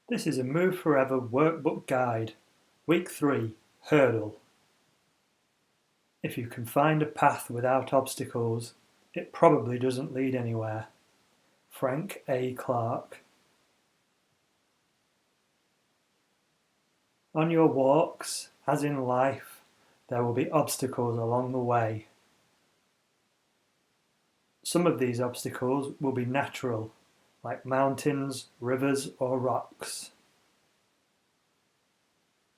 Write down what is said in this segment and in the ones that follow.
This is a Move Forever Workbook Guide, Week 3, Hurdle. If you can find a path without obstacles, it probably doesn't lead anywhere. Frank A. Clark. On your walks, as in life, there will be obstacles along the way. Some of these obstacles will be natural, like mountains, rivers, or rocks.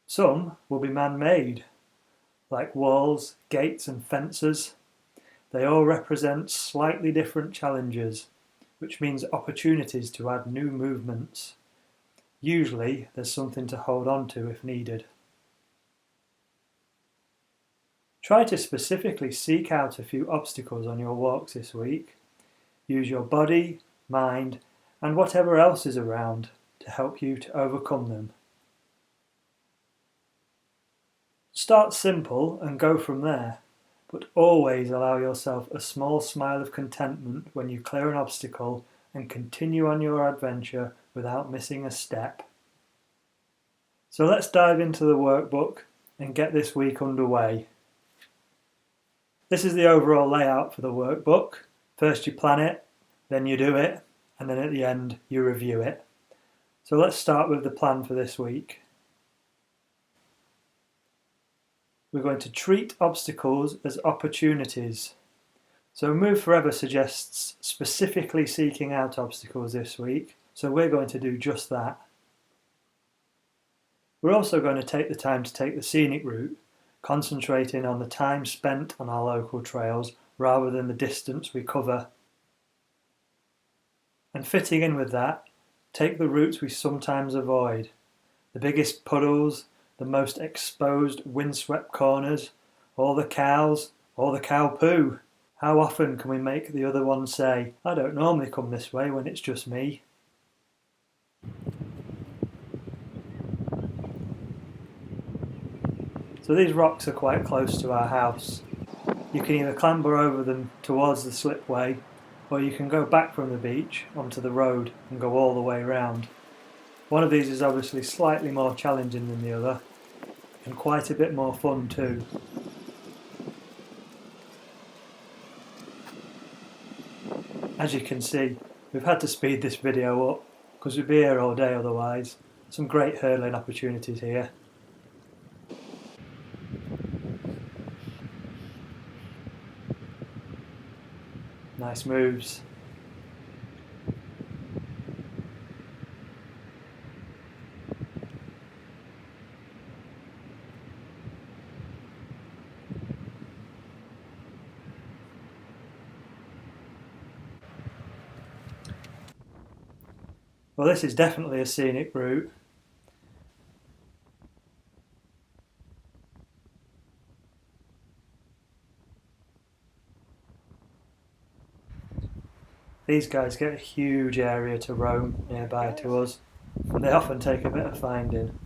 Some will be man-made, like walls, gates, and fences. They all represent slightly different challenges, which means opportunities to add new movements. Usually, there's something to hold on to if needed. Try to specifically seek out a few obstacles on your walks this week. Use your body, mind, and whatever else is around to help you to overcome them. Start simple and go from there, but always allow yourself a small smile of contentment when you clear an obstacle and continue on your adventure without missing a step. So let's dive into the workbook and get this week underway. This is the overall layout for the workbook. First you plan it, then you do it, and then at the end you review it. So let's start with the plan for this week. We're going to treat obstacles as opportunities. So Move Forever suggests specifically seeking out obstacles this week, so we're going to do just that. We're also going to take the time to take the scenic route, concentrating on the time spent on our local trails rather than the distance we cover. And fitting in with that, take the routes we sometimes avoid. The biggest puddles, the most exposed windswept corners, all the cows, all the cow poo. How often can we make the other one say, I don't normally come this way when it's just me? So these rocks are quite close to our house. You can either clamber over them towards the slipway, or you can go back from the beach onto the road and go all the way around. One of these is obviously slightly more challenging than the other, and quite a bit more fun too. As you can see, we've had to speed this video up because we'd be here all day otherwise. Some great hurdling opportunities here. Nice moves. Well, this is definitely a scenic route. These guys get a huge area to roam nearby to us, and they often take a bit of finding.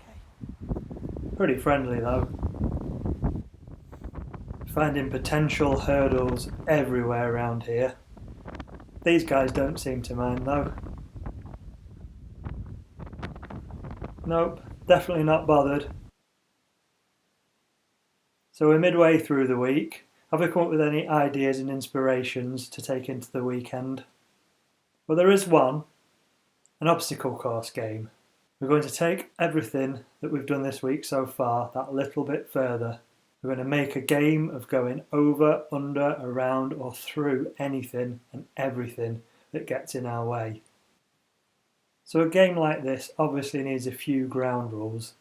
Pretty friendly though. Finding potential hurdles everywhere around here. These guys don't seem to mind though. Nope, definitely not bothered. So we're midway through the week. Have we come up with any ideas and inspirations to take into the weekend? Well, there is one, an obstacle course game. We're going to take everything that we've done this week so far that little bit further. We're going to make a game of going over, under, around or through anything and everything that gets in our way. So a game like this obviously needs a few ground rules.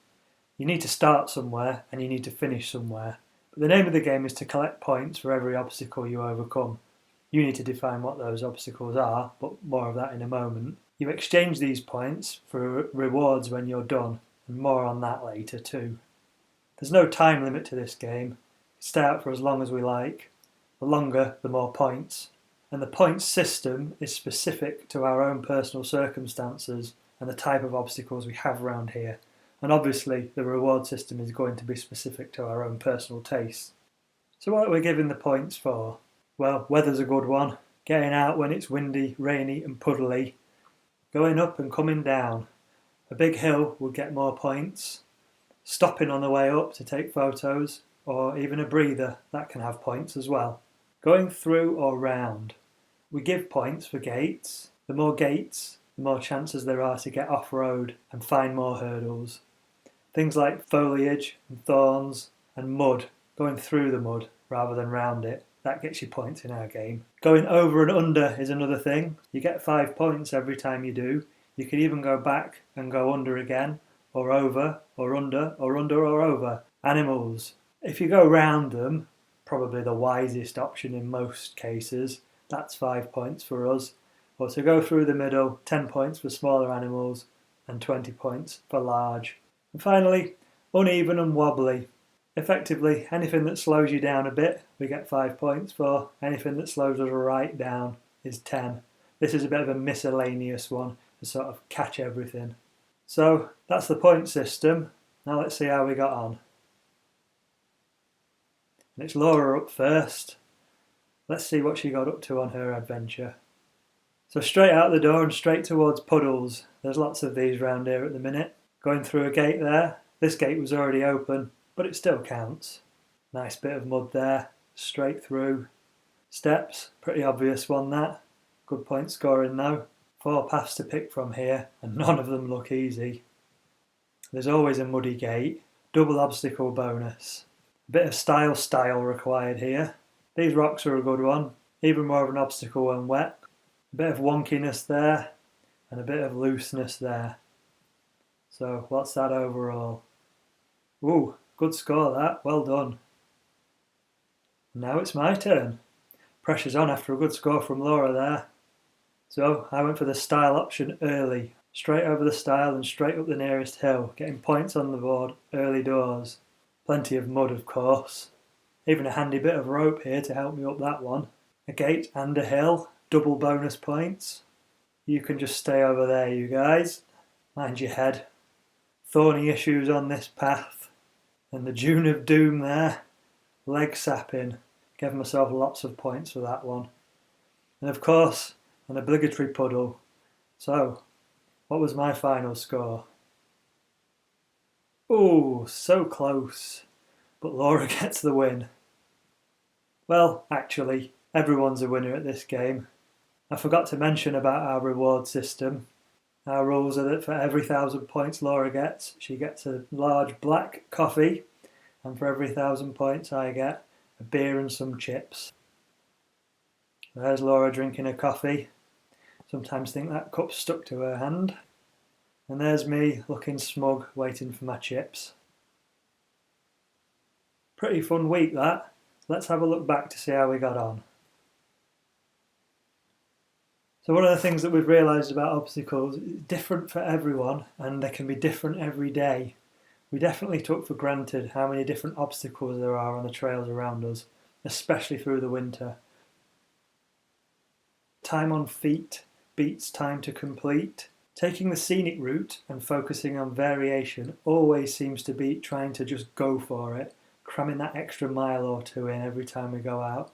You need to start somewhere and you need to finish somewhere. But the name of the game is to collect points for every obstacle you overcome. You need to define what those obstacles are, but more of that in a moment. You exchange these points for rewards when you're done, and more on that later too. There's no time limit to this game. We stay out for as long as we like. The longer, the more points. And the points system is specific to our own personal circumstances and the type of obstacles we have around here. And obviously the reward system is going to be specific to our own personal tastes. So what are we giving the points for? Well, weather's a good one. Getting out when it's windy, rainy and puddly. Going up and coming down. A big hill would get more points. Stopping on the way up to take photos, or even a breather, that can have points as well. Going through or round. We give points for gates. The more gates, the more chances there are to get off-road and find more hurdles. Things like foliage and thorns and mud, going through the mud rather than round it, that gets you points in our game. Going over and under is another thing. You get 5 points every time you do. You can even go back and go under again, or over, or under, or under, or over. Animals. If you go round them, probably the wisest option in most cases, that's 5 points for us. Or to go through the middle, 10 points for smaller animals and 20 points for large. And finally, uneven and wobbly. Effectively, anything that slows you down a bit, we get 5 points for. Anything that slows us right down is 10. This is a bit of a miscellaneous one to sort of catch everything. So that's the point system. Now let's see how we got on. And it's Laura up first. Let's see what she got up to on her adventure. So straight out the door and straight towards puddles. There's lots of these round here at the minute. Going through a gate there. This gate was already open, but it still counts. Nice bit of mud there, straight through. Steps, pretty obvious one that. Good point scoring though. 4 paths to pick from here, and none of them look easy. There's always a muddy gate. Double obstacle bonus. A bit of style required here. These rocks are a good one. Even more of an obstacle when wet. A bit of wonkiness there, and a bit of looseness there. So what's that overall? Ooh, good score that, well done. Now it's my turn. Pressure's on after a good score from Laura there. So I went for the style option early. Straight over the style and straight up the nearest hill, getting points on the board early doors. Plenty of mud of course. Even a handy bit of rope here to help me up that one. A gate and a hill, double bonus points. You can just stay over there you guys. Mind your head. Thorny issues on this path. And the Dune of Doom there. Leg sapping. Gave myself lots of points for that one. And of course, an obligatory puddle. So, what was my final score? Oh, so close. But Laura gets the win. Well, actually, everyone's a winner at this game. I forgot to mention about our reward system. Our rules are that for every 1,000 points Laura gets, she gets a large black coffee, and for every 1,000 points I get a beer and some chips. There's Laura drinking a coffee. Sometimes think that cup's stuck to her hand. And there's me looking smug, waiting for my chips. Pretty fun week that. Let's have a look back to see how we got on. So one of the things that we've realised about obstacles is different for everyone and they can be different every day. We definitely took for granted how many different obstacles there are on the trails around us, especially through the winter. Time on feet beats time to complete. Taking the scenic route and focusing on variation always seems to beat trying to just go for it, cramming that extra mile or two in every time we go out.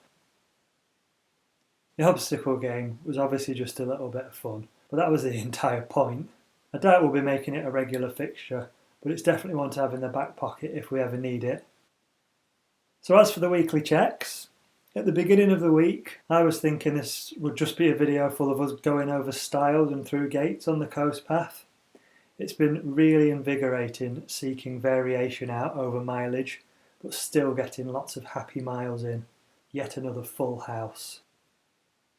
The obstacle game was obviously just a little bit of fun, but that was the entire point. I doubt we'll be making it a regular fixture, but it's definitely one to have in the back pocket if we ever need it. So as for the weekly checks, at the beginning of the week, I was thinking this would just be a video full of us going over stiles and through gates on the coast path. It's been really invigorating seeking variation out over mileage, but still getting lots of happy miles in. Yet another full house.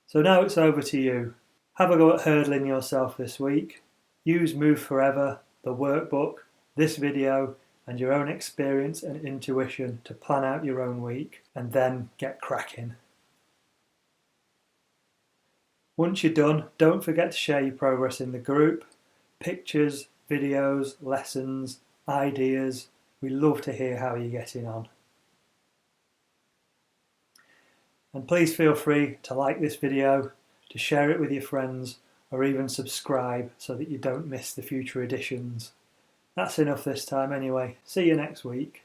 So now it's over to you. Have a go at hurdling yourself this week. Use Move Forever, the workbook, this video, and your own experience and intuition to plan out your own week and then get cracking. Once you're done, don't forget to share your progress in the group. Pictures, videos, lessons, ideas. We love to hear how you're getting on. And please feel free to like this video, to share it with your friends, or even subscribe so that you don't miss the future editions. That's enough this time anyway. See you next week.